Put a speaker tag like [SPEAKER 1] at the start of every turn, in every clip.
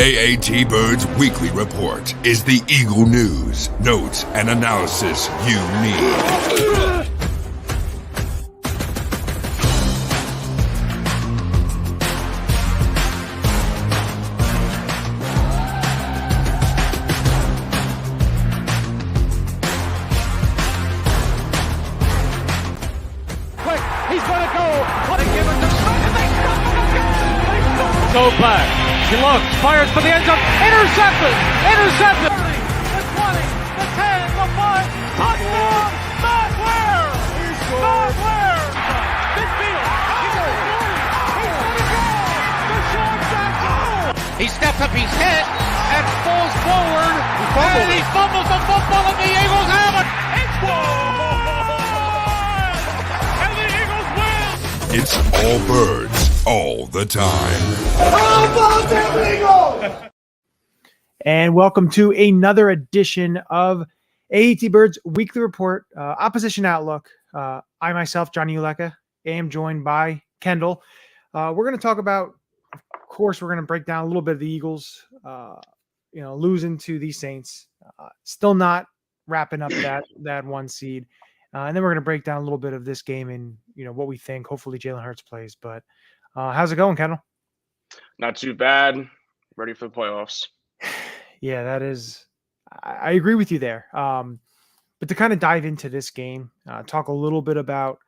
[SPEAKER 1] AATBirds Weekly Report is the Eagle news, notes, and analysis you need.
[SPEAKER 2] Go back. He looks, fires for the end zone. Intercepted. The 20, the 10, the 5. Touchdown. Matt Ware. Midfield. He's at the 40. He's going to go. Deshaun Jackson. He steps up. He's hit and falls forward. He fumbles the football, and the Eagles have it. It's gone. And the Eagles win.
[SPEAKER 1] It's all birds. All the time.
[SPEAKER 3] And welcome to another edition of AATBirds Weekly Report, Opposition Outlook. I myself, Johnny Ulecka, am joined by Kendall. We're going to talk about, of course, we're going to break down a little bit of the Eagles, losing to the Saints, still not wrapping up that one seed. And then we're going to break down a little bit of this game and, what we think. Hopefully Jalen Hurts plays, but how's it going, Kendall?
[SPEAKER 4] Not too bad. Ready for the playoffs.
[SPEAKER 3] Yeah, that is. I agree with you there. But to kind of dive into this game, talk a little bit about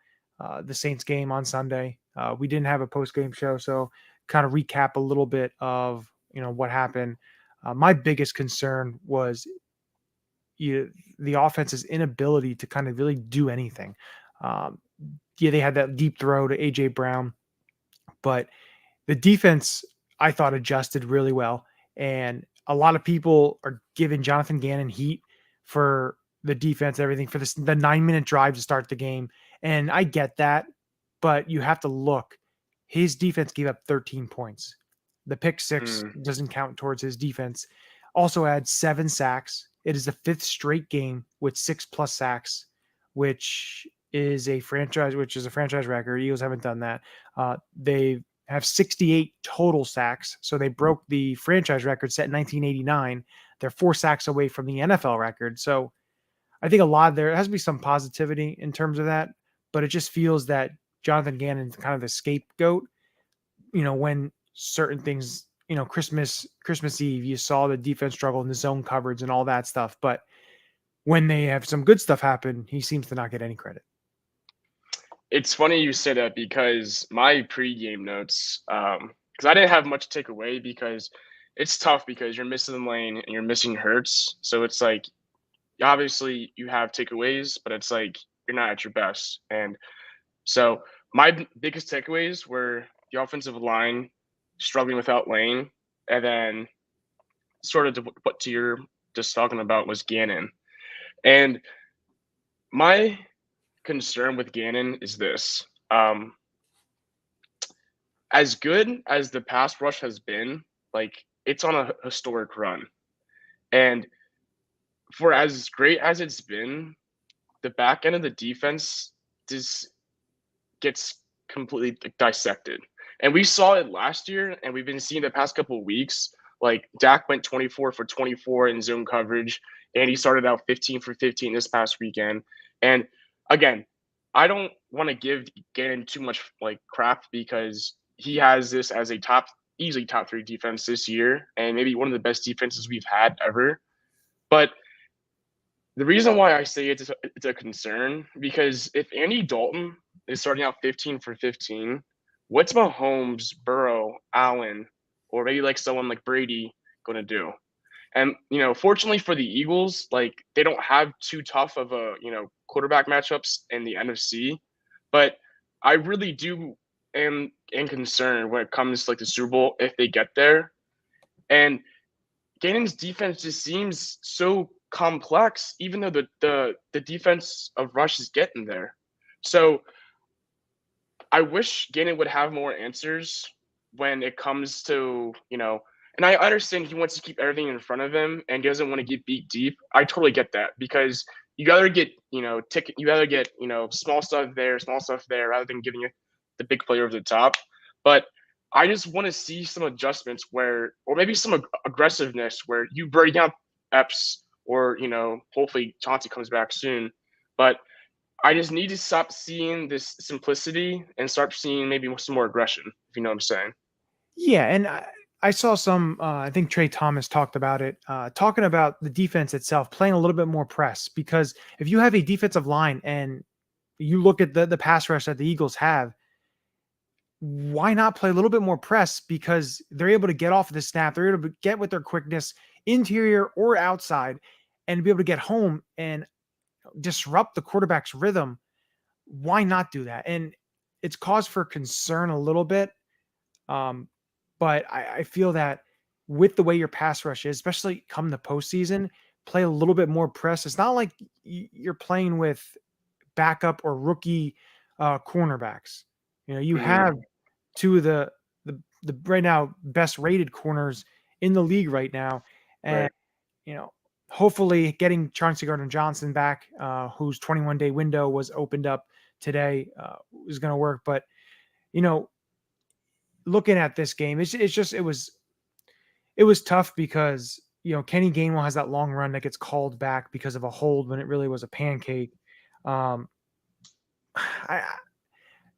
[SPEAKER 3] the Saints game on Sunday. We didn't have a post-game show, so kind of recap a little bit of what happened. My biggest concern was the offense's inability to kind of really do anything. They had that deep throw to A.J. Brown. But the defense, I thought, adjusted really well. And a lot of people are giving Jonathan Gannon heat for the defense, everything, for the 9-minute drive to start the game. And I get that, but you have to look. His defense gave up 13 points. The pick six doesn't count towards his defense. Also had 7 sacks. It is the 5th straight game with 6+ sacks, which is a franchise record. Eagles haven't done that. They have 68 total sacks. So they broke the franchise record set in 1989. They're 4 sacks away from the NFL record. So I think there has to be some positivity in terms of that, but it just feels that Jonathan Gannon's kind of the scapegoat, when certain things, Christmas Eve, you saw the defense struggle in the zone coverage and all that stuff. But when they have some good stuff happen, he seems to not get any credit.
[SPEAKER 4] It's funny you say that because my pregame notes, because I didn't have much to take away because it's tough because you're missing the lane and you're missing Hurts. So it's like, obviously you have takeaways, but it's like you're not at your best. And so my biggest takeaways were the offensive line struggling without Lane, and then sort of what you're just talking about was Gannon. And my concern with Gannon is this. As good as the pass rush has been, it's on a historic run. And for as great as it's been, the back end of the defense just gets completely dissected. And we saw it last year, and we've been seeing the past couple of weeks. Dak went 24 for 24 in zone coverage, and he started out 15 for 15 this past weekend. And again, I don't want to give Gannon too much crap because he has this as a easily top 3 defense this year, and maybe one of the best defenses we've had ever. But the reason why I say it's a concern, because if Andy Dalton is starting out 15 for 15, what's Mahomes, Burrow, Allen, or maybe someone like Brady going to do? And, fortunately for the Eagles, they don't have too tough of a, quarterback matchups in the NFC. But I really am concerned when it comes to the Super Bowl if they get there. And Gannon's defense just seems so complex, even though the defense of Rush is getting there. So I wish Gannon would have more answers when it comes to, and I understand he wants to keep everything in front of him and he doesn't want to get beat deep. I totally get that because you gotta get, small stuff there rather than giving you the big player over the top. But I just want to see some adjustments or maybe some aggressiveness where you bring out Epps or, hopefully Chauncey comes back soon. But I just need to stop seeing this simplicity and start seeing maybe some more aggression, if you know what I'm saying.
[SPEAKER 3] Yeah, and I saw some. I think Trey Thomas talked about it, talking about the defense itself playing a little bit more press, because if you have a defensive line and you look at the pass rush that the Eagles have, why not play a little bit more press? Because they're able to get off of the snap, they're able to get with their quickness, interior or outside, and be able to get home and disrupt the quarterback's rhythm. Why not do that? And it's cause for concern a little bit. But I feel that with the way your pass rush is, especially come the postseason, play a little bit more press. It's not like you're playing with backup or rookie cornerbacks. You have two of the right now best rated corners in the league right now, and hopefully getting Chauncey Gardner-Johnson back, whose 21-day window was opened up today, is going to work. But looking at this game, it was tough because Kenny Gainwell has that long run that gets called back because of a hold when it really was a pancake.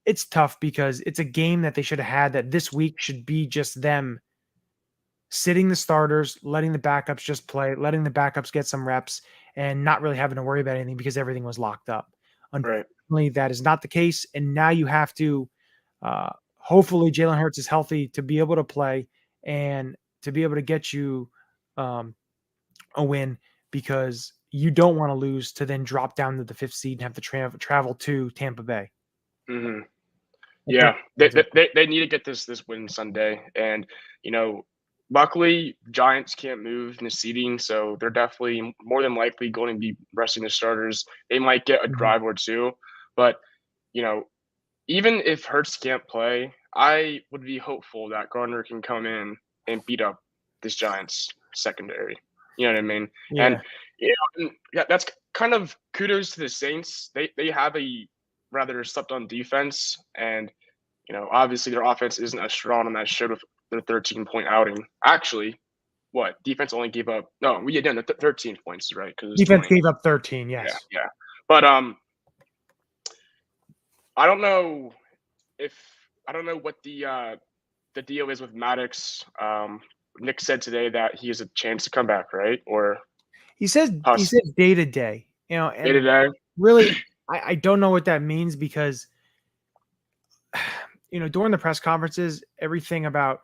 [SPEAKER 3] It's tough because it's a game that they should have had, that this week should be just them sitting the starters, letting the backups just play, letting the backups get some reps, and not really having to worry about anything because everything was locked up. Unfortunately, that is not the case, and now you have to. Hopefully Jalen Hurts is healthy to be able to play and to be able to get you a win, because you don't want to lose to then drop down to the 5th seed and have to travel to Tampa Bay.
[SPEAKER 4] Mm-hmm. Yeah, they need to get this win Sunday. And, luckily Giants can't move in the seeding, so they're definitely more than likely going to be resting the starters. They might get a drive or two, but, even if Hurts can't play, I would be hopeful that Gardner can come in and beat up this Giants secondary. You know what I mean?
[SPEAKER 3] Yeah.
[SPEAKER 4] And that's kind of kudos to the Saints. They have a rather slept on defense, and obviously their offense isn't as strong, and that showed with their 13-point outing. Actually, what defense only gave up? No, we had done 13 points, right? Because
[SPEAKER 3] defense gave up 13. Yes.
[SPEAKER 4] Yeah. But I don't know what the deal is with Maddox. Nick said today that he has a chance to come back, right? Or
[SPEAKER 3] he says day to day.
[SPEAKER 4] Day to day.
[SPEAKER 3] Really, I don't know what that means, because during the press conferences, everything about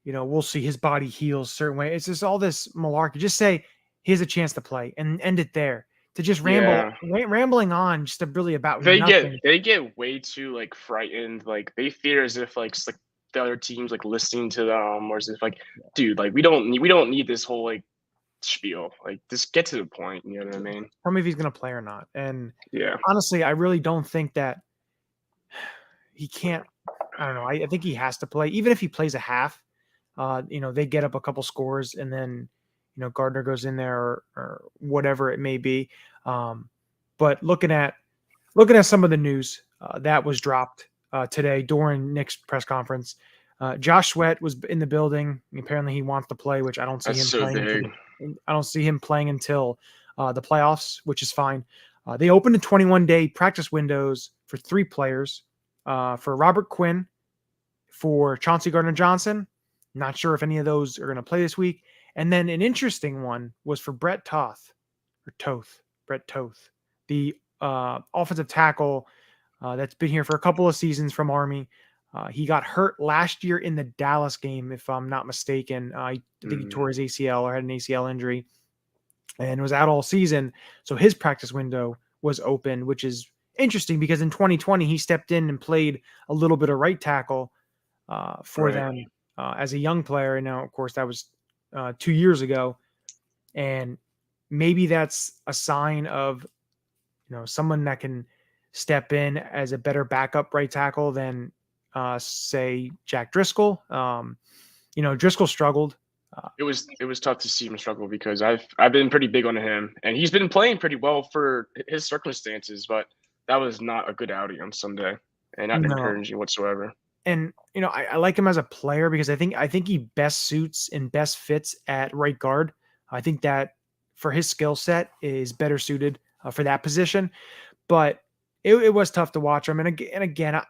[SPEAKER 3] we'll see his body heals a certain way. It's just all this malarkey. Just say he has a chance to play and end it there. To just rambling on just really about nothing.
[SPEAKER 4] They get way too frightened. They fear as if the other teams listening to them, or as if dude, we don't need this whole spiel. Just get to the point. You know what I mean?
[SPEAKER 3] Tell me if he's gonna play or not. And
[SPEAKER 4] yeah,
[SPEAKER 3] honestly, I really don't think that he can't. I don't know. I think he has to play, even if he plays a half. They get up a couple scores, and then Gardner goes in there or whatever it may be. But looking at some of the news that was dropped today during Nick's press conference, Josh Sweat was in the building. Apparently he wants to play, which I don't see I don't see him playing until the playoffs, which is fine. They opened a 21-day practice windows for 3 players, for Robert Quinn, for Chauncey Gardner-Johnson. Not sure if any of those are going to play this week. And then an interesting one was for Brett Toth, the offensive tackle that's been here for a couple of seasons from Army. He got hurt last year in the Dallas game, if I'm not mistaken. I think he tore his ACL or had an ACL injury and was out all season. So his practice window was open, which is interesting because in 2020, he stepped in and played a little bit of right tackle for them as a young player. And now, of course, that was 2 years ago. And maybe that's a sign of, someone that can step in as a better backup right tackle than say Jack Driscoll. Driscoll struggled.
[SPEAKER 4] It was tough to see him struggle because I've been pretty big on him, and he's been playing pretty well for his circumstances, but that was not a good outing on Sunday and not encouraging whatsoever.
[SPEAKER 3] And I like him as a player because I think he best suits and best fits at right guard. I think that for his skill set is better suited for that position. But it was tough to watch him. And again,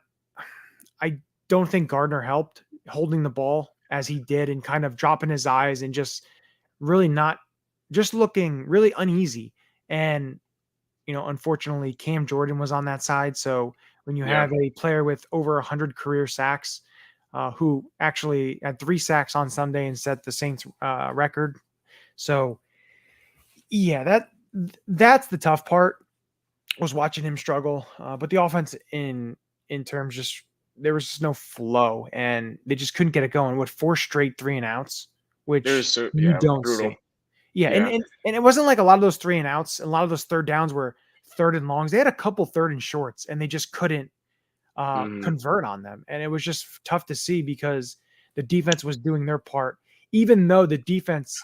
[SPEAKER 3] I don't think Gardner helped holding the ball as he did and kind of dropping his eyes and just really not just looking really uneasy. And unfortunately, Cam Jordan was on that side. So when you have a player with over 100 career sacks, who actually had 3 sacks on Sunday and set the Saints record. So yeah, that's the tough part, was watching him struggle. But the offense in terms, just there was just no flow and they just couldn't get it going with 4 straight 3 and outs, which you don't
[SPEAKER 4] brutal.
[SPEAKER 3] see. Yeah,
[SPEAKER 4] Yeah.
[SPEAKER 3] And it wasn't like a lot of those 3 and outs, a lot of those third downs were third and longs. They had a couple third and shorts and they just couldn't convert on them. And it was just tough to see because the defense was doing their part, even though the defense,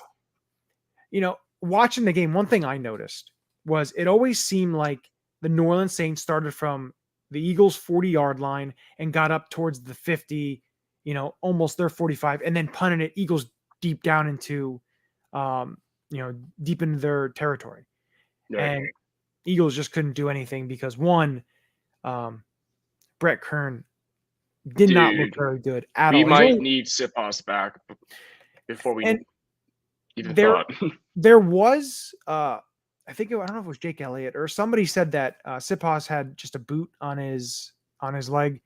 [SPEAKER 3] watching the game, one thing I noticed was it always seemed like the New Orleans Saints started from the Eagles' 40-yard line and got up towards the 50, almost their 45, and then punted it Eagles deep down into, deep into their territory.
[SPEAKER 4] Right.
[SPEAKER 3] And Eagles just couldn't do anything because one, Brett Kern did not look very good at all.
[SPEAKER 4] We might need Sipos back before we even thought.
[SPEAKER 3] There was, I don't know if it was Jake Elliott or somebody said that Sipos had just a boot on his leg.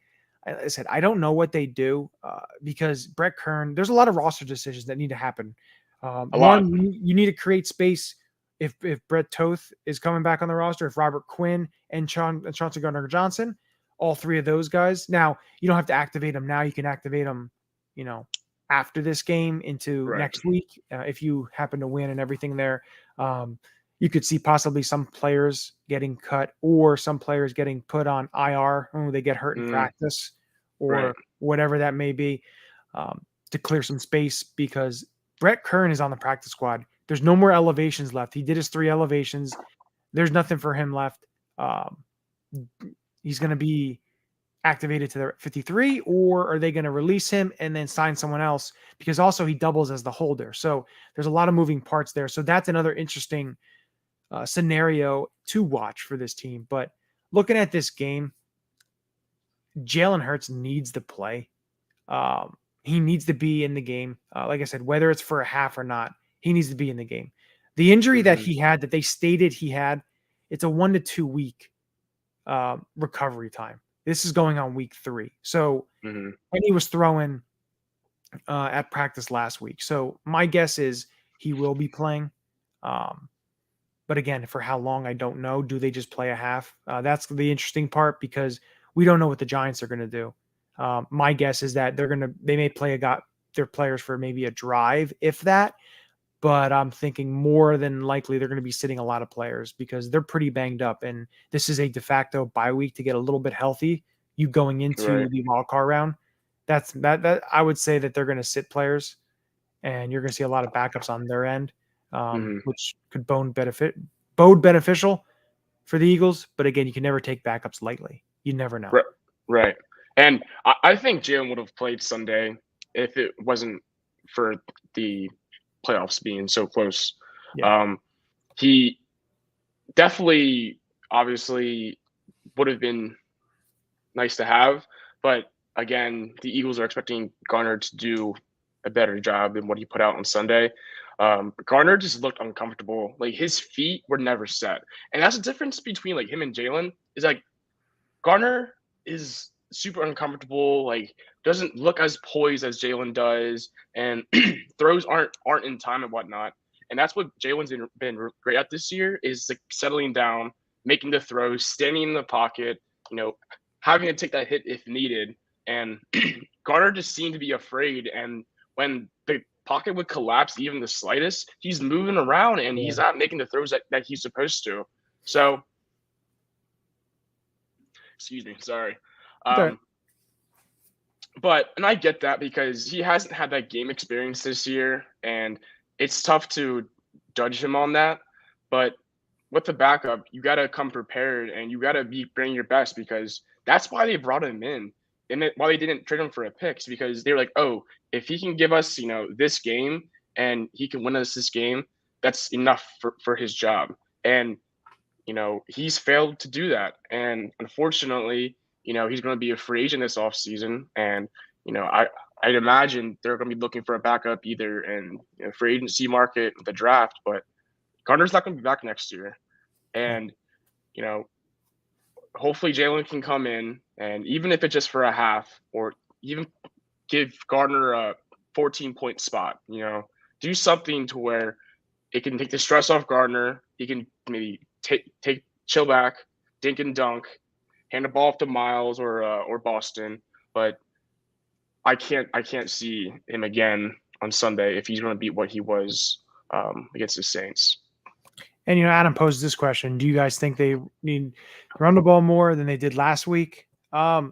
[SPEAKER 3] I said, I don't know what they do because Brett Kern, there's a lot of roster decisions that need to happen. One, you need to create space if Brett Toth is coming back on the roster, if Robert Quinn and Chauncey Gardner-Johnson, all 3 of those guys. Now, you don't have to activate them now. You can activate them, after this game into next week. If you happen to win and everything there, you could see possibly some players getting cut or some players getting put on IR when they get hurt in practice or whatever that may be, to clear some space because Brett Kern is on the practice squad. There's no more elevations left. He did his 3 elevations. There's nothing for him left. He's going to be activated to the 53, or are they going to release him and then sign someone else? Because also he doubles as the holder. So there's a lot of moving parts there. So that's another interesting scenario to watch for this team. But looking at this game, Jalen Hurts needs to play. He needs to be in the game. Like I said, whether it's for a half or not, he needs to be in the game. The injury that he had, that they stated he had, it's a 1 to 2 week recovery time. This is going on week 3. So, and he was throwing at practice last week. So my guess is he will be playing. But again, for how long, I don't know. Do they just play a half? That's the interesting part because we don't know what the Giants are going to do. My guess is that they may play their players for maybe a drive, if that. But I'm thinking more than likely they're going to be sitting a lot of players because they're pretty banged up. And this is a de facto bye week to get a little bit healthy. You going into the wild card round, that I would say that they're going to sit players, and you're going to see a lot of backups on their end, which could bode beneficial for the Eagles. But again, you can never take backups lightly. You never know.
[SPEAKER 4] Right. And I think Jalen would have played Sunday if it wasn't for the playoffs being so close. Yeah. He definitely, obviously, would have been nice to have, but again, the Eagles are expecting Garner to do a better job than what he put out on Sunday. Garner just looked uncomfortable. Like his feet were never set, and that's the difference between like him and Jalen. Is like Garner is super uncomfortable, like doesn't look as poised as Jalen does, and throws aren't in time and whatnot. And that's what Jalen's been great at this year, is like settling down, making the throws, standing in the pocket, having to take that hit if needed. And Garner just seemed to be afraid. And when the pocket would collapse even the slightest, he's moving around and he's not making the throws that he's supposed to. So, excuse me, sorry.
[SPEAKER 3] Okay.
[SPEAKER 4] And I get that because he hasn't had that game experience this year, and it's tough to judge him on that. But with the backup, you got to come prepared and you got to bring your best, because that's why they brought him in. why they didn't trade him for a pick is because they were like, oh, if he can give us, this game and he can win us this game, that's enough for his job. And, he's failed to do that. And unfortunately, he's going to be a free agent this offseason. And, I'd imagine they're going to be looking for a backup either in free agency market, the draft, but Gardner's not going to be back next year. And, hopefully Jalen can come in, and even if it's just for a half, or even give Gardner a 14-point spot, do something to where it can take the stress off Gardner. He can maybe chill back, dink and dunk, hand the ball off to Miles or Boston. But I can't see him again on Sunday if he's going to beat what he was against the Saints.
[SPEAKER 3] And, Adam posed this question. Do you guys think they need to run the ball more than they did last week? I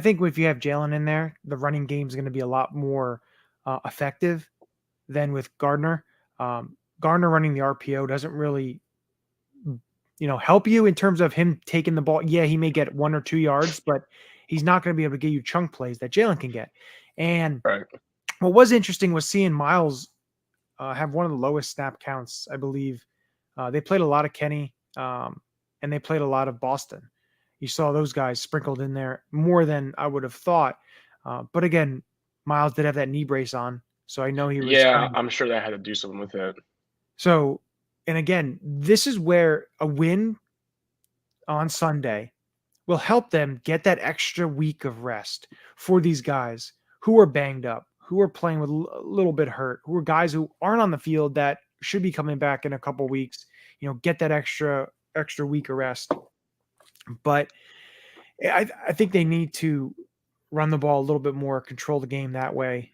[SPEAKER 3] think if you have Jalen in there, the running game is going to be a lot more effective than with Gardner. Gardner running the RPO doesn't really, help you in terms of him taking the ball. Yeah, he may get 1 or 2 yards, but he's not going to be able to get you chunk plays that Jalen can get. And
[SPEAKER 4] right.
[SPEAKER 3] What was interesting was seeing Miles have one of the lowest snap counts, I believe. They played a lot of Kenny, and they played a lot of Boston. You saw those guys sprinkled in there more than I would have thought. But again, Miles did have that knee brace on, so I know he was.
[SPEAKER 4] Yeah, I'm sure that had to do something with it.
[SPEAKER 3] So, and again, this is where a win on Sunday will help them get that extra week of rest for these guys who are banged up, who are playing with a little bit hurt, who are guys who aren't on the field that should be coming back in a couple weeks, get that extra week of rest. But I think they need to run the ball a little bit more, control the game that way.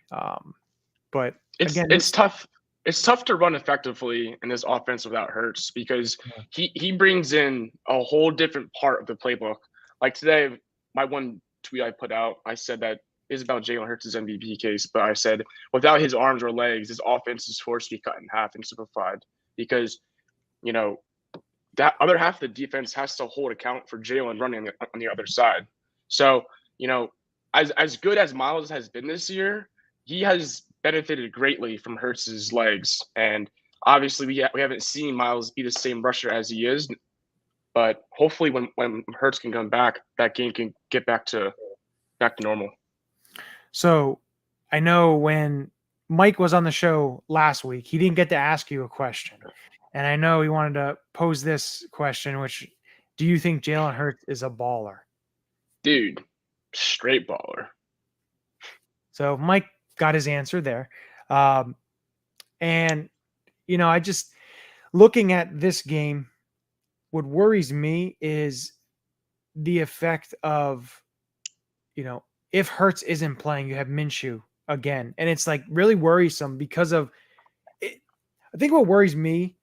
[SPEAKER 3] But
[SPEAKER 4] it's tough. It's tough to run effectively in this offense without Hurts because he brings in a whole different part of the playbook. Like today, my one tweet I put out, I said that is about Jalen Hurts' MVP case, but I said without his arms or legs, his offense is forced to be cut in half and simplified because, that other half of the defense has to hold account for Jalen running on the other side. So, as good as Miles has been this year, he has benefited greatly from Hurts' legs. And obviously we haven't seen Miles be the same rusher as he is, but hopefully when Hurts can come back, that game can get back to normal.
[SPEAKER 3] So I know when Mike was on the show last week, he didn't get to ask you a question. And I know he wanted to pose this question, which do you think Jalen Hurts is a baller?
[SPEAKER 4] Dude, straight baller.
[SPEAKER 3] So Mike got his answer there. And, I just looking at this game, what worries me is the effect of, if Hurts isn't playing, you have Minshew again. And it's like really worrisome because of it. I think what worries me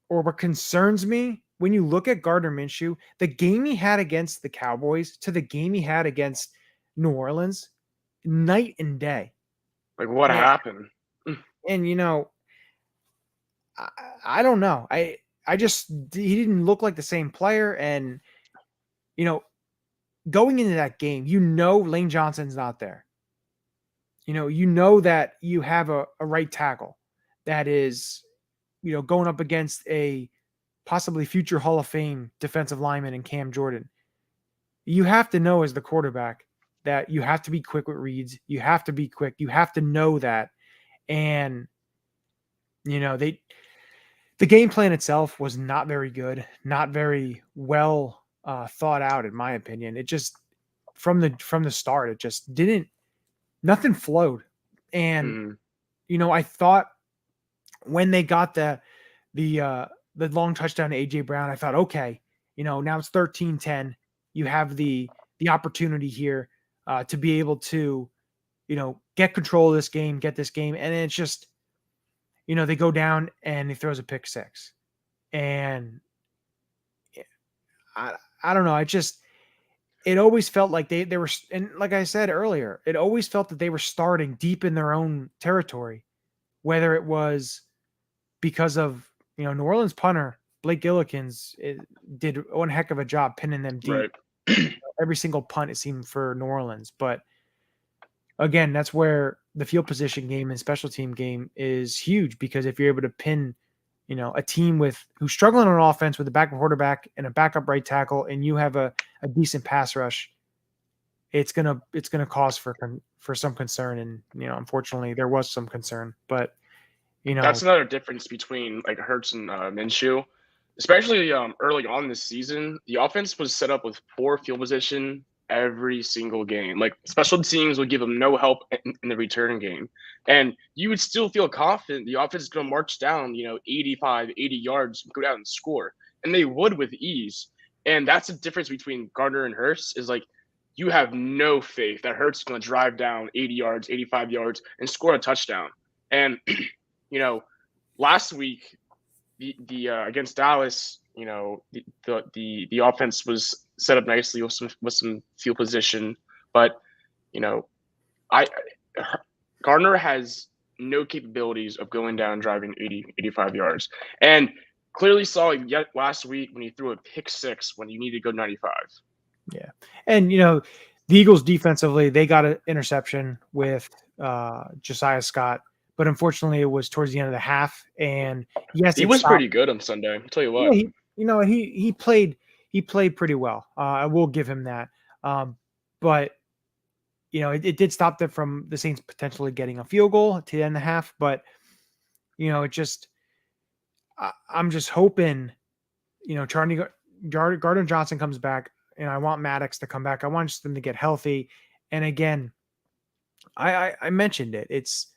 [SPEAKER 3] or what concerns me when you look at Gardner Minshew, the game he had against the Cowboys to the game he had against New Orleans, night and day.
[SPEAKER 4] Like what happened?
[SPEAKER 3] And I don't know. He didn't look like the same player. And going into that game, Lane Johnson's not there. That you have a right tackle that is, going up against a possibly future Hall of Fame defensive lineman in Cam Jordan. You have to know as the quarterback that you have to be quick with reads. You have to be quick. You have to know that. And, the game plan itself was not very good, not very well thought out, in my opinion. It just, from the start, it just nothing flowed. And, I thought when they got the long touchdown to AJ Brown, I thought, okay, now it's 13-10. You have the opportunity here to be able to, get control of this game, get this game. And it's just, they go down and he throws a pick six. And I don't know. It always felt like they were, and like I said earlier, it always felt that they were starting deep in their own territory, whether it was because of, New Orleans punter, Blake Gillikins did one heck of a job pinning them deep.
[SPEAKER 4] Right.
[SPEAKER 3] every single punt it seemed for New Orleans. But again, that's where the field position game and special team game is huge, because if you're able to pin, a team who's struggling on offense with a backup quarterback and a backup right tackle, and you have a decent pass rush, it's gonna cause for some concern. And unfortunately, there was some concern, but
[SPEAKER 4] that's another difference between like Hurts and Minshew, especially early on this season. The offense was set up with poor field position every single game. Like special teams would give them no help in the return game, and you would still feel confident the offense is going to march down 85 80 yards, go down and score, and they would with ease. And that's the difference between Gardner and Hurts, is like you have no faith that Hurts is going to drive down 80 yards 85 yards and score a touchdown. And last week the against Dallas, the offense was set up nicely with some field position, but Gardner has no capabilities of going down driving 80 85 yards, and clearly saw it yet last week when he threw a pick six when you need to go 95.
[SPEAKER 3] Yeah, and the Eagles defensively, they got an interception with Josiah Scott, but unfortunately it was towards the end of the half. And yes,
[SPEAKER 4] he was pretty good on Sunday, I'll tell you what.
[SPEAKER 3] Yeah, he played pretty well. I will give him that. But it did stop them from the Saints potentially getting a field goal to the end of the half. But I'm just hoping Gardner Johnson comes back, and I want Maddox to come back. I want them to get healthy. And again, I mentioned it. It's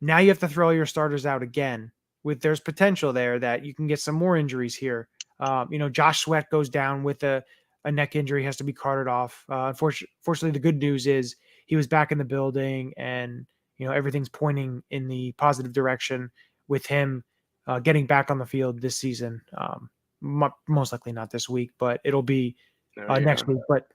[SPEAKER 3] now you have to throw your starters out again. There's potential there that you can get some more injuries here. Josh Sweat goes down with a neck injury, has to be carted off. Fortunately, the good news is he was back in the building, and everything's pointing in the positive direction with him getting back on the field this season. Most likely not this week, but it'll be next week. But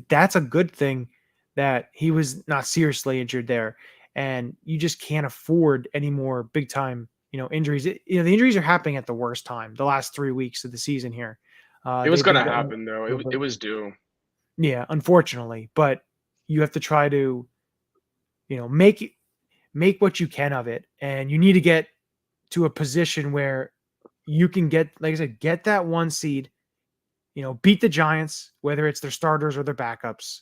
[SPEAKER 3] that's a good thing that he was not seriously injured there, and you just can't afford any more big time injuries. The injuries are happening at the worst time, the last 3 weeks of the season here.
[SPEAKER 4] It was going to happen though. It was due.
[SPEAKER 3] Yeah, unfortunately, but you have to try to make what you can of it, and you need to get to a position where you can get, like I said, get that 1 seed, beat the Giants, whether it's their starters or their backups.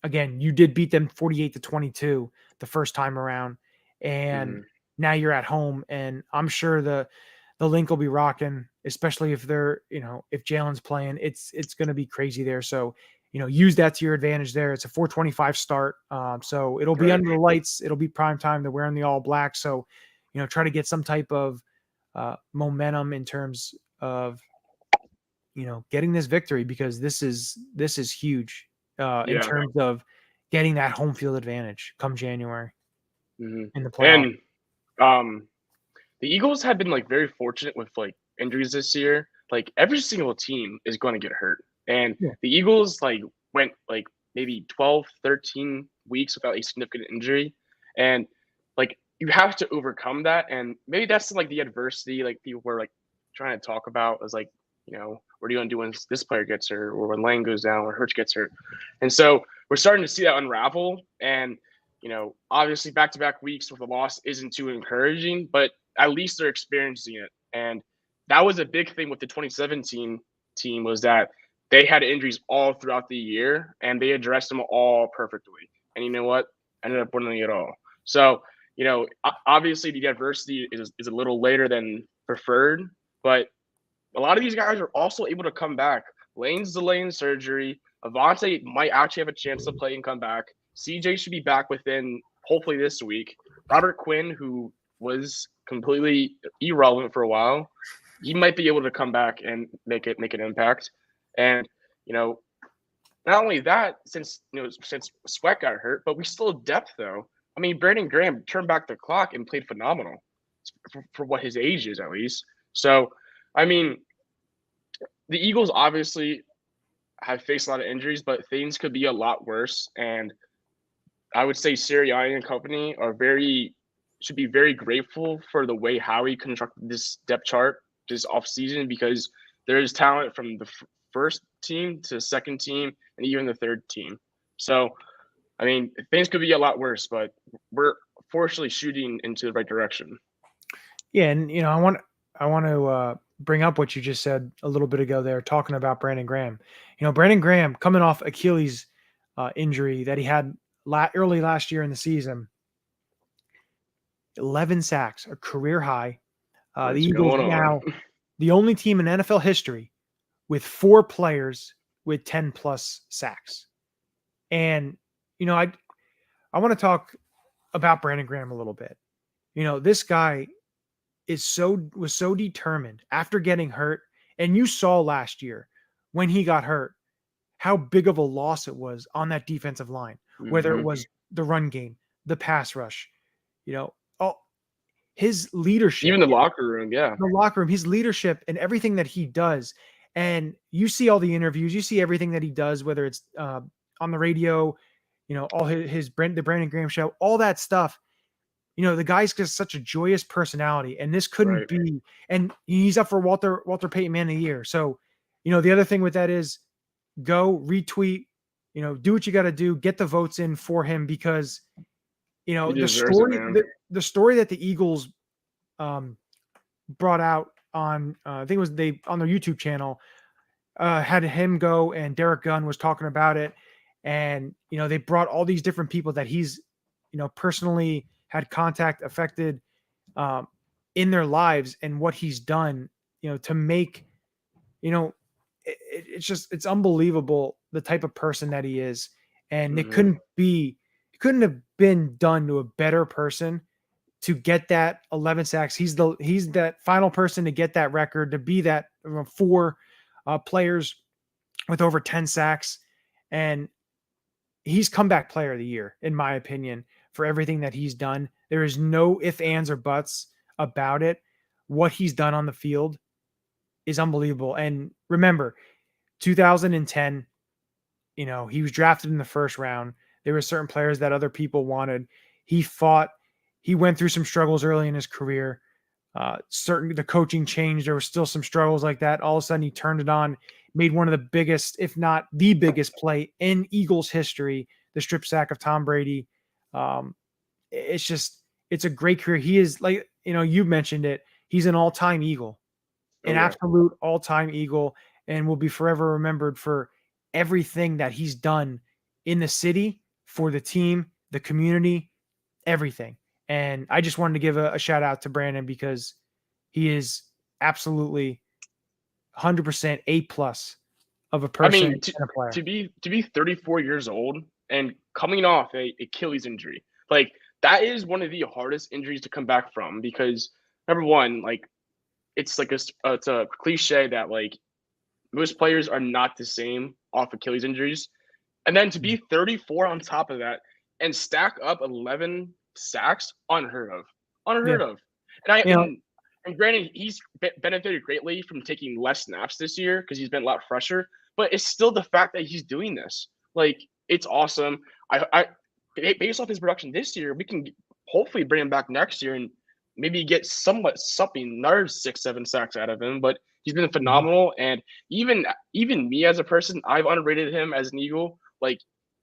[SPEAKER 3] Again, you did beat them 48-22 the first time around, and now you're at home, and I'm sure the link will be rocking, especially if they're, if Jalen's playing, it's going to be crazy there. So, use that to your advantage there. It's a 4:25 start. So it'll be under the lights. It'll be prime time. They're wearing the all black. So, try to get some type of momentum in terms of, getting this victory, because this is huge in terms of getting that home field advantage come January in the playoff.
[SPEAKER 4] And the Eagles have been very fortunate with injuries this year. Every single team is going to get hurt, and the Eagles went maybe 12, 13 weeks without a significant injury, and you have to overcome that. And maybe that's the adversity people were trying to talk about as what are you going to do when this player gets hurt, or when Lane goes down, or Hurts gets hurt. And so we're starting to see that unravel. And obviously back-to-back weeks with a loss isn't too encouraging, but at least they're experiencing it. And that was a big thing with the 2017 team, was that they had injuries all throughout the year, and they addressed them all perfectly. And you know what? Ended up winning it all. So, obviously the adversity is a little later than preferred, but a lot of these guys are also able to come back. Lane's delaying surgery. Avante might actually have a chance to play and come back. CJ should be back within, hopefully, this week. Robert Quinn, who was completely irrelevant for a while, he might be able to come back and make an impact. And not only that, since Sweat got hurt, but we still have depth though. I mean, Brandon Graham turned back the clock and played phenomenal for what his age is, at least. So, I mean, the Eagles obviously have faced a lot of injuries, but things could be a lot worse. And I would say Sirianni and company should be very grateful for the way Howie constructed this depth chart this offseason, because there is talent from first team to second team and even the third team. So, I mean, things could be a lot worse, but we're fortunately shooting into the right direction.
[SPEAKER 3] Yeah, and I want to bring up what you just said a little bit ago there, talking about Brandon Graham. Brandon Graham coming off Achilles injury that he had early last year in the season. 11 sacks, a career high. The Eagles now the only team in NFL history with 4 players with 10 plus sacks. And I want to talk about Brandon Graham a little bit. This guy was so determined after getting hurt. And you saw last year when he got hurt, how big of a loss it was on that defensive line, whether it was the run game, the pass rush, his leadership,
[SPEAKER 4] even the locker room. Yeah.
[SPEAKER 3] The locker room, his leadership and everything that he does. And you see all the interviews, you see everything that he does, whether it's on the radio, all the Brandon Graham show, all that stuff. The guy's just such a joyous personality, and this couldn't be. And he's up for Walter Payton Man of the Year. So, the other thing with that is go retweet, do what you got to do, get the votes in for him, because the story that the Eagles brought out on I think it was on their YouTube channel had him go, and Derek Gunn was talking about it, and they brought all these different people that he's personally had contact affected in their lives, and what he's done to make it's unbelievable the type of person that he is. And it couldn't have been done to a better person to get that 11 sacks. He's that final person to get that record, to be that 4 players with over 10 sacks. And he's comeback player of the year, in my opinion, for everything that he's done. There is no ifs, ands, or buts about it. What he's done on the field is unbelievable. And remember, 2010, he was drafted in the first round. There were certain players that other people wanted. He went through some struggles early in his career. The coaching changed. There were still some struggles like that. All of a sudden he turned it on, made one of the biggest, if not the biggest play in Eagles history, the strip sack of Tom Brady. It's a great career. He is, like, you mentioned it. He's an all-time Eagle, absolute all-time Eagle, and will be forever remembered for everything that he's done in the city, for the team, the community, everything. And I just wanted to give a shout out to Brandon, because he is absolutely 100% A+ of a person.
[SPEAKER 4] I mean, to be 34 years old and coming off a Achilles injury, like, that is one of the hardest injuries to come back from, because number one, like, it's a cliche that, like, most players are not the same off Achilles injuries. And then to be 34 on top of that and stack up 11 sacks, unheard of. And granted, he's benefited greatly from taking less snaps this year because he's been a lot fresher, but it's still the fact that he's doing this. Like, it's awesome. I based off his production this year, we can hopefully bring him back next year and maybe get another 6-7 sacks out of him. But he's been phenomenal. And even me as a person, I've underrated him as an Eagle. Like,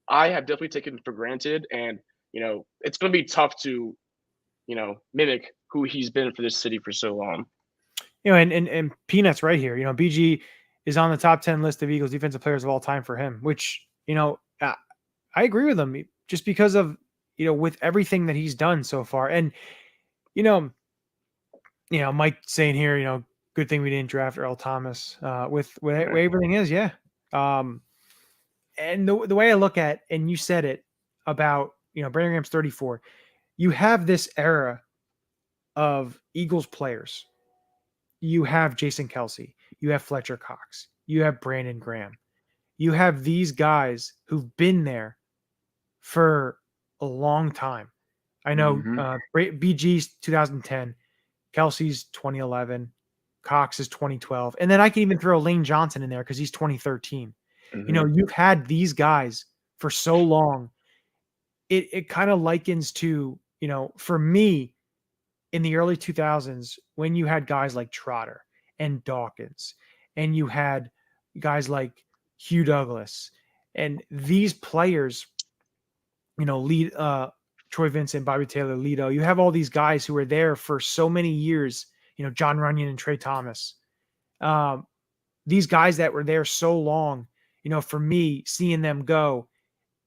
[SPEAKER 4] I have definitely taken him for granted, and it's going to be tough to mimic who he's been for this city for so long.
[SPEAKER 3] And Peanuts right here. BG is on the top 10 list of Eagles defensive players of all time for him, which I agree with him, just because of with everything that he's done so far. And Mike saying here, good thing we didn't draft Earl Thomas with where everything is. Yeah. And the way I look at, and you said it about, Brandon Graham's 34, you have this era of Eagles players. You have Jason Kelce, you have Fletcher Cox, you have Brandon Graham. You have these guys who've been there for a long time. I know BG's 2010, Kelsey's 2011, Cox is 2012. And then I can even throw Lane Johnson in there because he's 2013. You've had these guys for so long. It kind of likens to, for me, in the early 2000s, when you had guys like Trotter and Dawkins, and you had guys like Hugh Douglas, and these players, lead Troy Vincent, Bobby Taylor, Lido. You have all these guys who are there for so many years. John Runyon and Trey Thomas. These guys that were there so long. For me, seeing them go,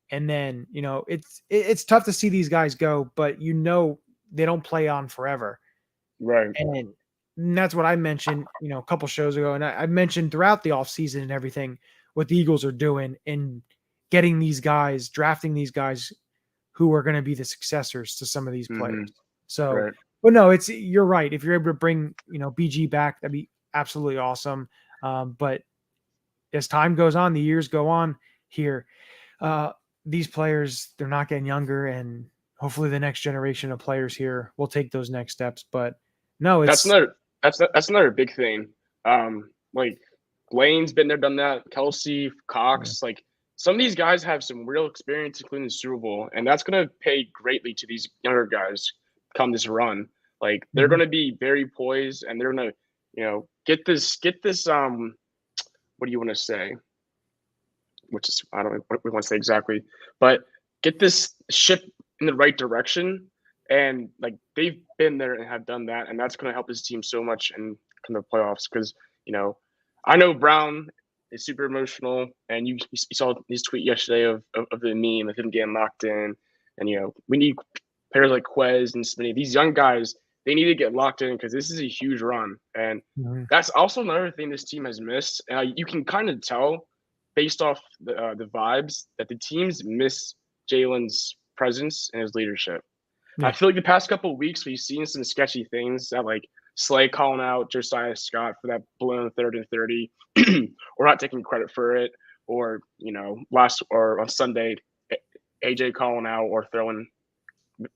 [SPEAKER 3] and then it's tough to see these guys go, but they don't play on forever,
[SPEAKER 4] Right.
[SPEAKER 3] And that's what I mentioned, a couple shows ago, and I mentioned throughout the offseason and everything what the Eagles are doing in getting these guys, drafting these guys who are going to be the successors to some of these players. So,
[SPEAKER 4] Right.
[SPEAKER 3] but no, you're right. If you're able to bring BG back, that'd be absolutely awesome. But as time goes on, the years go on here, these players, they're not getting younger, and hopefully the next generation of players here will take those next steps. But no,
[SPEAKER 4] that's another big thing. Like Blaine's been there, done that. Kelsey, Cox, like some of these guys have some real experience, including the Super Bowl, and that's going to pay greatly to these younger guys come this run. Like they're going to be very poised, and they're going to, get this. What do you want to say? Which is, I don't know what we want to say exactly, but get this ship in the right direction. And like they've been there and have done that, and that's going to help this team so much in the playoffs. Because I know Brown is super emotional, and you saw his tweet yesterday of the meme of him getting locked in, and we need players like Quez and Smitty. These young guys, they need to get locked in because this is a huge run, and that's also another thing this team has missed. And you can kind of tell based off the vibes that the teams miss Jalen's presence and his leadership. Yeah. I feel like the past couple of weeks we've seen some sketchy things that like Slay calling out Josiah Scott for that blown 3rd and 30, or not taking credit for it, or on Sunday AJ calling out or throwing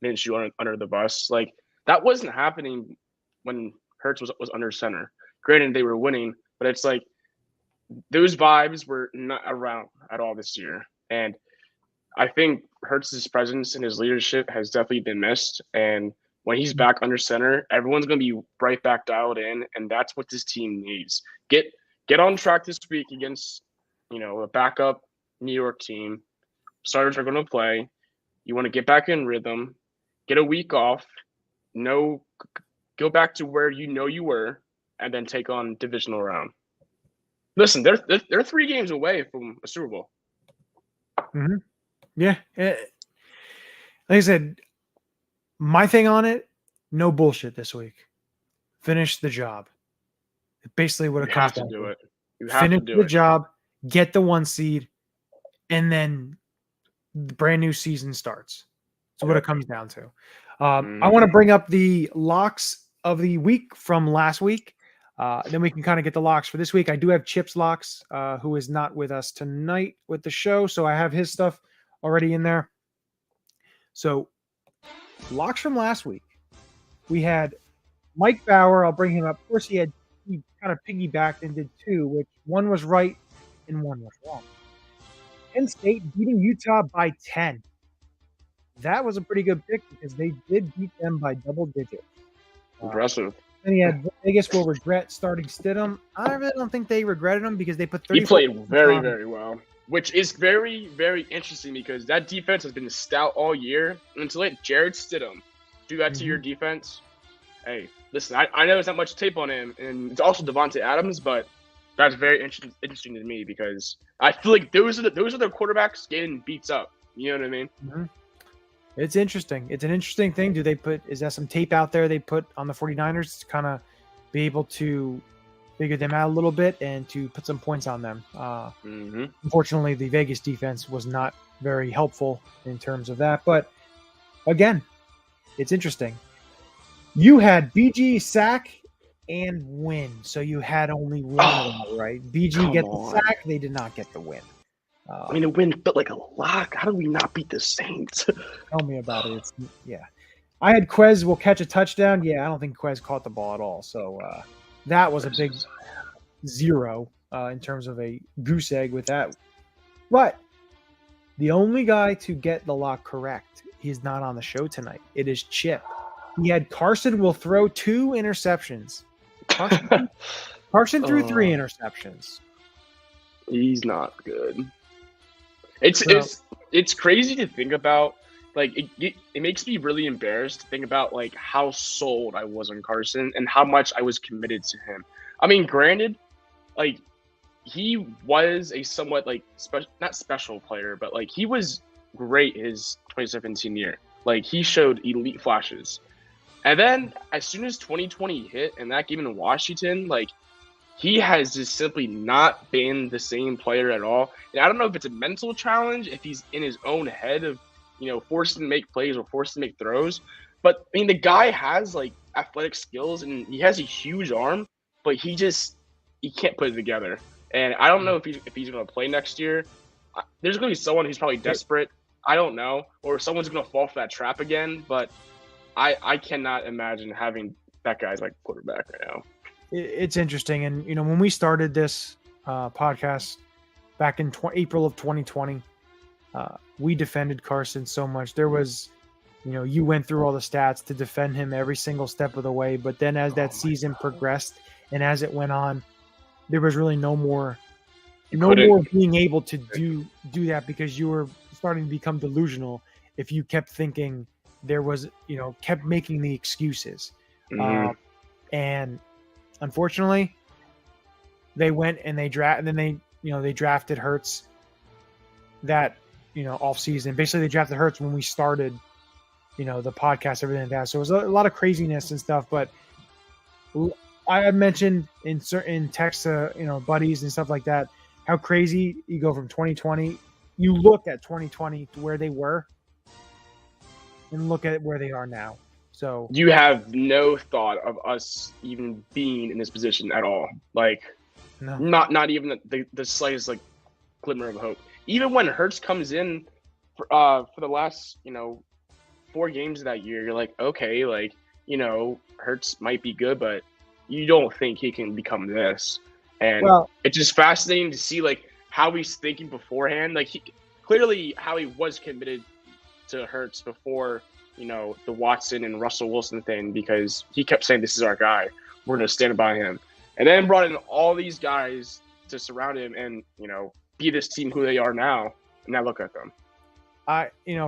[SPEAKER 4] Minshew under the bus. Like that wasn't happening when Hurts was under center. Granted, they were winning, but it's like those vibes were not around at all this year. And I think Hurts' presence and his leadership has definitely been missed. And when he's back under center, everyone's going to be right back dialed in, and that's what this team needs. Get on track this week against, a backup New York team. Starters are going to play. You want to get back in rhythm, get a week off, go back to where you were, and then take on divisional round. Listen, they're 3 games away from a Super Bowl.
[SPEAKER 3] Mm-hmm. Yeah. Like I said, my thing on it, no bullshit this week. Finish the job. Basically what it comes down to.
[SPEAKER 4] You have
[SPEAKER 3] Finish
[SPEAKER 4] to do
[SPEAKER 3] the
[SPEAKER 4] it.
[SPEAKER 3] job, get the 1 seed, and then the brand new season starts. That's what it comes down to. I want to bring up the locks of the week from last week. Then we can kind of get the locks for this week. I do have Chip's locks, who is not with us tonight with the show, so I have his stuff already in there. So, locks from last week. We had Mike Bauer. I'll bring him up. Of course, he kind of piggybacked and did 2, which one was right and one was wrong. Penn State beating Utah by 10. That was a pretty good pick because they did beat them by double digits.
[SPEAKER 4] Impressive.
[SPEAKER 3] And he had Vegas will regret starting Stidham. I really don't think they regretted him because they put 30.
[SPEAKER 4] He played very, very well, which is very, very interesting because that defense has been stout all year. And to let Jared Stidham do that to your defense, hey, listen, I know there's not much tape on him, and it's also Devontae Adams, but that's very interesting to me because I feel like those are the quarterbacks getting beats up. You know what I mean?
[SPEAKER 3] Mm-hmm. It's interesting. It's an interesting thing. Is there some tape out there they put on the 49ers to kind of be able to figure them out a little bit and to put some points on them? Unfortunately, the Vegas defense was not very helpful in terms of that. But again, it's interesting. You had BG sack and win. So you had only one of them, right? BG get the sack. They did not get the win.
[SPEAKER 4] I mean, a win felt like a lock. How do we not beat the Saints?
[SPEAKER 3] Tell me about it. I had Quez will catch a touchdown. Yeah, I don't think Quez caught the ball at all. So that was a big 0 in terms of a goose egg with that. But the only guy to get the lock correct, he's not on the show tonight. It is Chip. He had Carson will throw 2 interceptions. Carson threw 3 interceptions.
[SPEAKER 4] He's not good. It's crazy to think about. Like it makes me really embarrassed to think about like how sold I was on Carson and how much I was committed to him. I mean, granted, like he was a somewhat like not special player, but like he was great his 2017 year. Like he showed elite flashes. And then as soon as 2020 hit and that game in Washington, like he has just simply not been the same player at all. And I don't know if it's a mental challenge, if he's in his own head of, forced to make plays or forced to make throws. But I mean, the guy has like athletic skills and he has a huge arm, but he can't put it together. And I don't know if he's going to play next year. There's going to be someone who's probably desperate. I don't know, or someone's going to fall for that trap again. But I cannot imagine having that guy as like quarterback right now.
[SPEAKER 3] It's interesting, and when we started this podcast back in April of 2020. We defended Carson so much. There was, you went through all the stats to defend him every single step of the way. But then as that season progressed and as it went on, there was really no more being able to do that because you were starting to become delusional if you kept thinking there was, kept making the excuses. And unfortunately, they went and they drafted Hurts that, off season. Basically, they drafted Hurts when we started, the podcast, everything like that. So it was a lot of craziness and stuff. But I had mentioned in certain texts, buddies and stuff like that, how crazy you go from 2020. You look at 2020 to where they were and look at where they are now. So
[SPEAKER 4] you have no thought of us even being in this position at all. Like, no. Not even the slightest like glimmer of hope. Even when Hurts comes in for the last 4 games of that year, you're like, okay, like Hurts might be good, but you don't think he can become this. And it's just fascinating to see like how he's thinking beforehand. Like clearly how he was committed to Hurts before the Watson and Russell Wilson thing, because he kept saying, this is our guy, we're going to stand by him, and then brought in all these guys to surround him and be this team who they are now. And now look at them.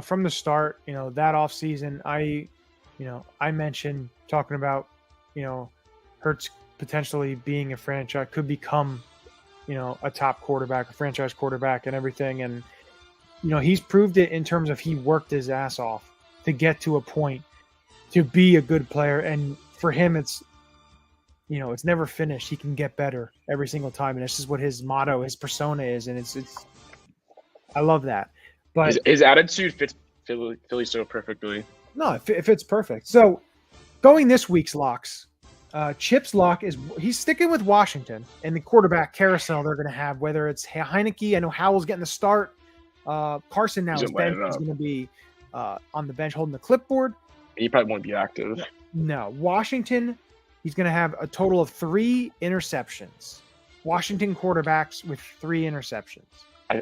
[SPEAKER 3] From the start, that off season, I mentioned talking about Hurts potentially being a franchise, could become a top quarterback, a franchise quarterback and everything. And he's proved it in terms of he worked his ass off to get to a point to be a good player. And for him, it's never finished. He can get better every single time. And this is what his motto, his persona is. And it's I love that. But
[SPEAKER 4] his attitude fits Philly so perfectly.
[SPEAKER 3] No, it fits perfect. So going this week's locks, Chip's lock he's sticking with Washington and the quarterback carousel they're going to have, whether it's Heineke. I know Howell's getting the start. Carson now is going to be on the bench holding the clipboard.
[SPEAKER 4] He probably won't be active.
[SPEAKER 3] No. Washington, he's going to have a total of 3 interceptions. Washington quarterbacks with 3 interceptions.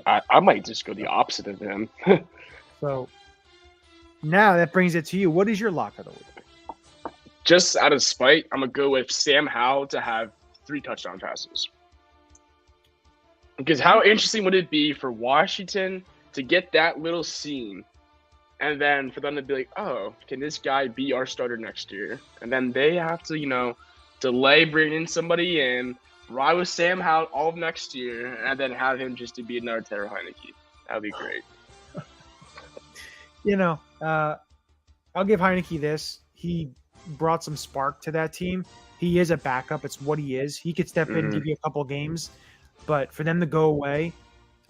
[SPEAKER 4] I might just go the opposite of him.
[SPEAKER 3] So now that brings it to you. What is your lock of the week?
[SPEAKER 4] Just out of spite, I'm going to go with Sam Howell to have 3 touchdown passes. Because how interesting would it be for Washington to get that little scene and then for them to be like, oh, can this guy be our starter next year? And then they have to, delay bringing somebody in, ride with Sam Howell all of next year, and then have him just to be another Taylor Heineke. That would be great.
[SPEAKER 3] I'll give Heineke this. He brought some spark to that team. He is a backup. It's what he is. He could step in and give you a couple games, but for them to go away,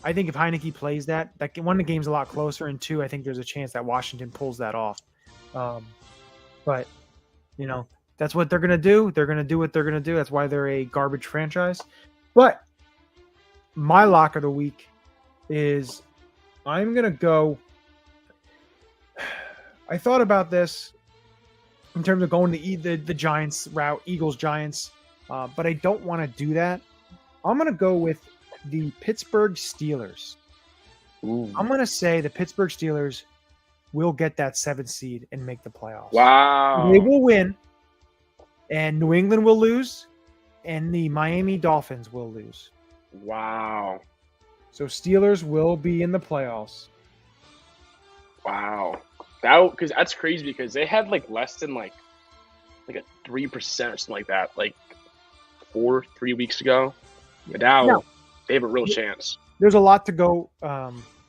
[SPEAKER 3] I think if Heineke plays that one, the game's a lot closer, and 2, I think there's a chance that Washington pulls that off. But that's what they're going to do. They're going to do what they're going to do. That's why they're a garbage franchise. But my lock of the week is I'm going to go. I thought about this in terms of going to the Giants route, Eagles, Giants, but I don't want to do that. I'm going to go with the Pittsburgh Steelers.
[SPEAKER 4] Ooh.
[SPEAKER 3] I'm going to say the Pittsburgh Steelers will get that 7th seed and make the playoffs.
[SPEAKER 4] Wow.
[SPEAKER 3] They will win, and New England will lose, and the Miami Dolphins will lose.
[SPEAKER 4] Wow.
[SPEAKER 3] So Steelers will be in the playoffs.
[SPEAKER 4] Wow. Because that's crazy because they had like less than like a 3% or something like that, like 3 weeks ago. But now they have a real chance.
[SPEAKER 3] There's a lot to go,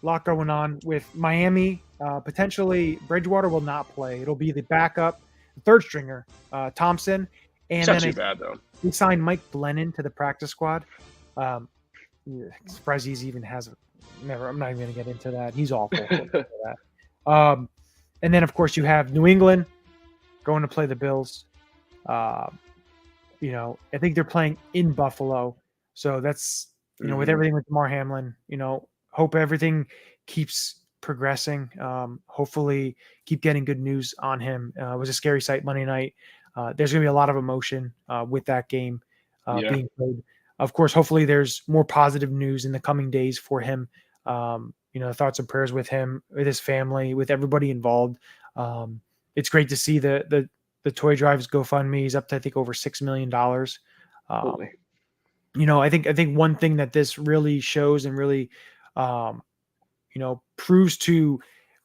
[SPEAKER 3] lot going on with Miami. Potentially, Bridgewater will not play. It'll be the backup, the third stringer, Thompson. And
[SPEAKER 4] It's not too bad though.
[SPEAKER 3] We signed Mike Glennon to the practice squad. Surprised he's even has. I'm not even going to get into that. He's awful. For that. And then of course you have New England going to play the Bills. I think they're playing in Buffalo, so that's with everything with Damar Hamlin. Hope everything keeps progressing. Hopefully, keep getting good news on him. It was a scary sight Monday night. There's going to be a lot of emotion with that game being played. Of course, hopefully there's more positive news in the coming days for him. Thoughts and prayers with him, with his family, with everybody involved. It's great to see the Toy Drive's GoFundMe. He's up to, I think, over $6 million. I think one thing that this really shows and really, proves to,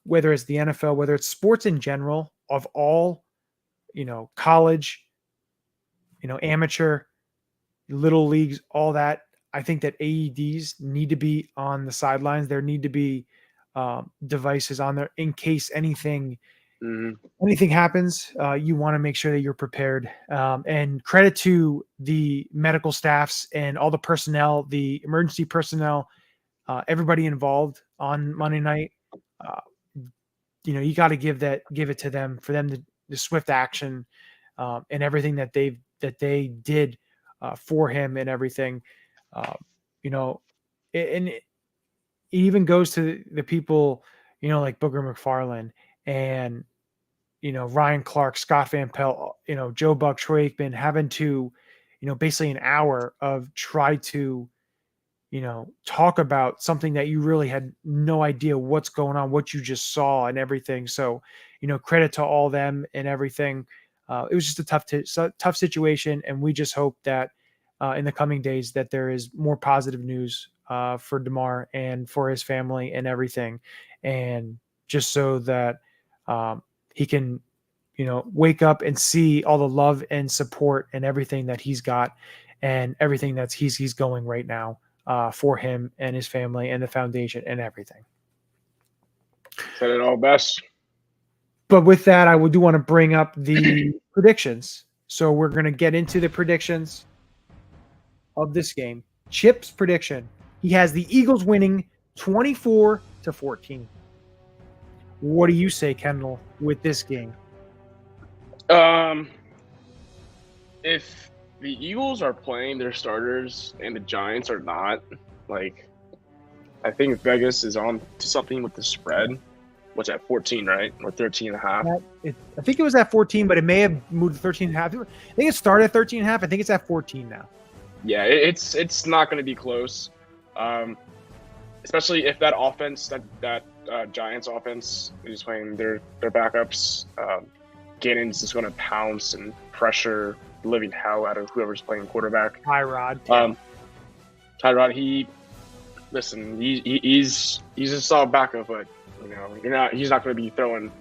[SPEAKER 3] whether it's the NFL, whether it's sports in general, of all, college, amateur, little leagues, all that. I think that AEDs need to be on the sidelines. There need to be devices on there in case anything happens. You want to make sure that you're prepared. And credit to the medical staffs and all the personnel, the emergency personnel, everybody involved on Monday night. You got to give it to them for them to the swift action and everything that they did for him and everything. And it even goes to the people, like Booger McFarland and, Ryan Clark, Scott Van Pelt, Joe Buck, Troy Aikman, having to, basically an hour of try to, talk about something that you really had no idea what's going on, what you just saw and everything. So, credit to all them and everything. It was just a tough situation. And we just hope that in the coming days that there is more positive news for Damar and for his family and everything. And just so that he can, wake up and see all the love and support and everything that he's got and everything that's he's going right now for him and his family and the foundation and everything.
[SPEAKER 4] Said it all best.
[SPEAKER 3] But with that, I do want to bring up the predictions. So we're going to get into the predictions of this game. Chip's prediction. He has the Eagles winning 24-14. What do you say, Kendall, with this game?
[SPEAKER 4] If the Eagles are playing their starters and the Giants are not, I think Vegas is on to something with the spread. What's at 14, right? Or 13.5?
[SPEAKER 3] I think it was at 14, but it may have moved to 13.5. I think it started at 13.5. I think it's at 14 now.
[SPEAKER 4] Yeah, it's not going to be close, especially if that offense, that Giants offense is playing their backups. Gannon's just going to pounce and pressure the living hell out of whoever's playing quarterback.
[SPEAKER 3] Tyrod,
[SPEAKER 4] he's a solid backup, but he's not going to be throwing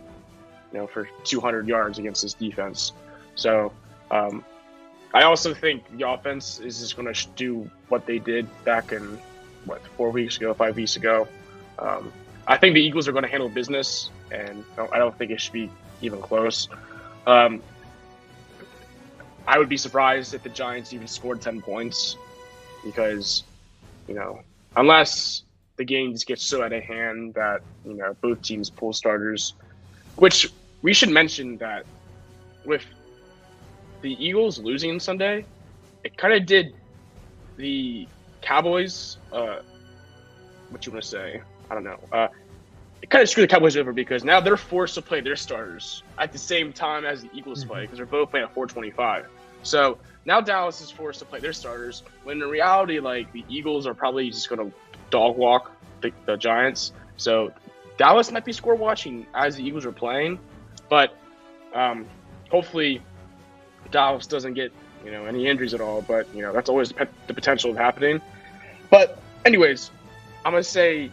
[SPEAKER 4] for 200 yards against this defense. So I also think the offense is just going to do what they did back in 5 weeks ago. I think the Eagles are going to handle business, and I don't think it should be even close. I would be surprised if the Giants even scored 10 points because, unless the game just gets so out of hand that, both teams pull starters, which we should mention that with the Eagles losing Sunday, it kind of did the Cowboys, what you want to say? I don't know. It kind of screwed the Cowboys over because now they're forced to play their starters at the same time as the Eagles play because they're both playing at 4:25. So now Dallas is forced to play their starters when in reality, the Eagles are probably just going to dog walk the Giants. So Dallas might be score watching as the Eagles are playing, but hopefully Dallas doesn't get any injuries at all. But that's always the potential of happening. But anyways, I'm going to say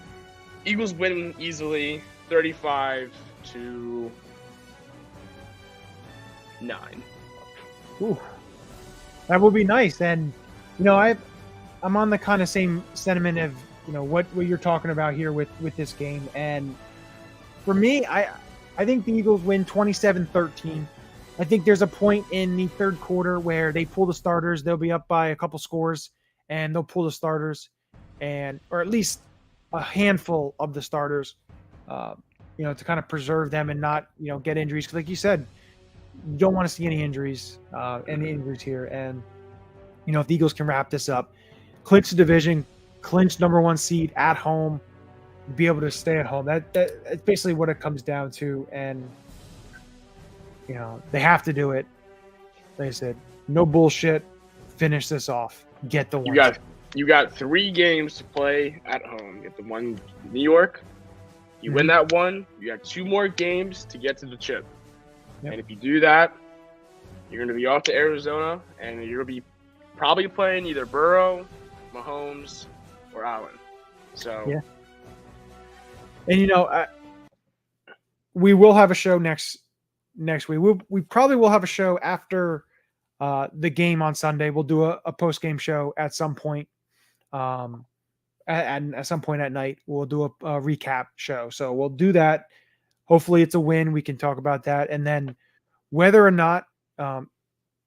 [SPEAKER 4] Eagles win easily, 35-9.
[SPEAKER 3] Ooh, that would be nice. And, I'm on the kind of same sentiment of, what you're talking about here with this game. And for me, I think the Eagles win 27-13. I think there's a point in the third quarter where they pull the starters. They'll be up by a couple scores, and they'll pull the starters, or at least a handful of the starters, to kind of preserve them and not, get injuries. Because like you said, you don't want to see any injuries here. And, if the Eagles can wrap this up, clinch the division, clinch number 1 seed at home, be able to stay at home. That's basically what it comes down to. And, they have to do it. Like I said, no bullshit. Finish this off. Get the one.
[SPEAKER 4] You got 3 games to play at home. You get the one in New York. You win that one. You got 2 more games to get to the chip. Yep. And if you do that, you're going to be off to Arizona, and you're going to be probably playing either Burrow, Mahomes, or Allen. So
[SPEAKER 3] yeah. And we will have a show next week. We probably will have a show after the game on Sunday. We'll do a post game show at some point. At some point at night, we'll do a recap show. So we'll do that. Hopefully it's a win. We can talk about that. And then whether or not,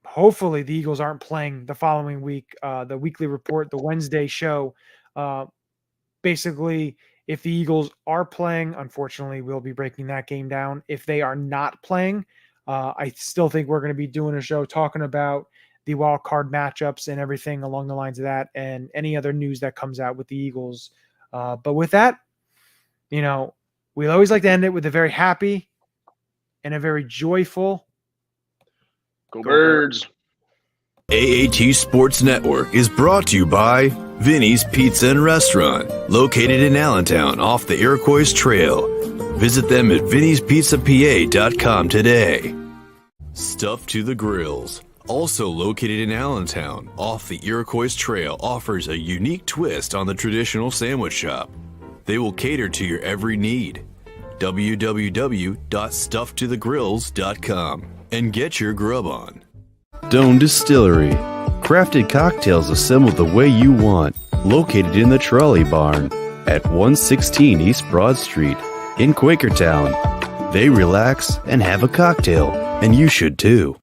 [SPEAKER 3] hopefully the Eagles aren't playing the following week, the weekly report, the Wednesday show. Basically, if the Eagles are playing, unfortunately, we'll be breaking that game down. If they are not playing, I still think we're going to be doing a show talking about the wild card matchups and everything along the lines of that, and any other news that comes out with the Eagles. But with that, we always like to end it with a very happy and a very joyful
[SPEAKER 4] Go Birds.
[SPEAKER 5] AAT Sports Network is brought to you by Vinny's Pizza and Restaurant, located in Allentown off the Iroquois Trail. Visit them at vinnyspizzapa.com today. Stuffed to the Grills, also located in Allentown off the Iroquois Trail, offers a unique twist on the traditional sandwich shop. They will cater to your every need. www.stufftothegrills.com and get your grub on. Doan Distillery, crafted cocktails assembled the way you want, located in the Trolley Barn at 116 East Broad Street in Quakertown. They relax and have a cocktail, and you should too.